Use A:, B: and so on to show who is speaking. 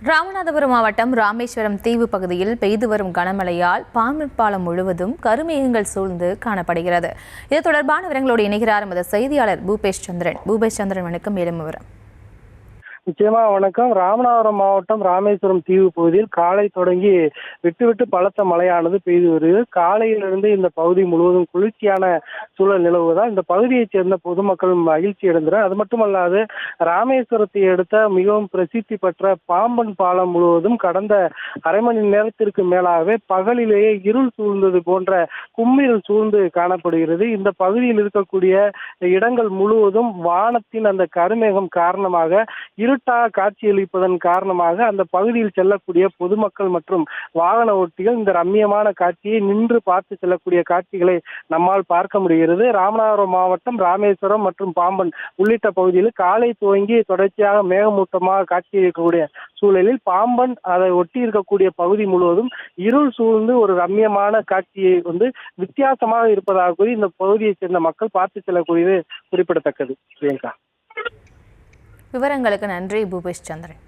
A: ராமநாதபுரம் மாவட்டம் ராமேஸ்வரம் தீவு பகுதியில் பெய்து வரும் கனமழையால் பாம்பன் பாலம் முழுவதும் கருமேகங்கள் சூழ்ந்து காணப்படுகிறது. இது தொடர்பான விவரங்களோடு இணைகிறார் எமது செய்தியாளர் பூபேஷ் சந்திரன். வணக்கம். மேலும் விவரம்.
B: நிச்சயமா வணக்கம். ராமநாதபுரம் மாவட்டம் ராமேஸ்வரம் தீவு பகுதியில் காலை தொடங்கி விட்டு பலத்த மழையானது பெய்து வருகிறது. காலையிலிருந்து இந்த பகுதி முழுவதும் குளிர்ச்சியான சூழல் நிலவுவதால் இந்த பகுதியைச் சேர்ந்த பொதுமக்கள் மகிழ்ச்சி அடைந்தனர். அது மட்டுமல்லாது ராமேஸ்வரத்தை அடுத்த மிகவும் பிரசித்தி பெற்ற பாம்பன் பாலம் முழுவதும் கடந்த அரை மணி நேரத்திற்கு மேலாகவே பகலிலேயே இருள் சூழ்ந்தது போன்ற கும்மிருள் சூழ்ந்து காணப்படுகிறது. இந்த பகுதியில் இருக்கக்கூடிய இடங்கள் முழுவதும் வானத்தின் அந்த கருமேகம் காரணமாக இருட்டாக காட்சியளிப்பதன் காரணமாக அந்த பகுதியில் செல்லக்கூடிய பொதுமக்கள் மற்றும் வாகன ஓட்டிகள் இந்த ரம்மியமான காட்சியை நின்று பார்த்து செல்லக்கூடிய காட்சிகளை நம்மால் பார்க்க முடிகிறது. ராமநாதபுரம் மாவட்டம் ராமேஸ்வரம் மற்றும் பாம்பன் உள்ளிட்ட பகுதியில் காலை துவங்கி தொடர்ச்சியாக மேகமூட்டமாக காட்சியளிக்கக்கூடிய சூழலில் பாம்பன் அதை ஒட்டி இருக்கக்கூடிய பகுதி முழுவதும் இருள் சூழ்ந்து ஒரு ரம்மியமான காட்சியை வித்தியாசமாக இருப்பதாக கூறி இந்த பகுதியைச் சேர்ந்த மக்கள் பார்த்து செல்லக்கூடியது குறிப்பிடத்தக்கது. பிரியங்கா,
A: விவரங்களுக்கு நன்றி பூபேஷ் சந்திரன்.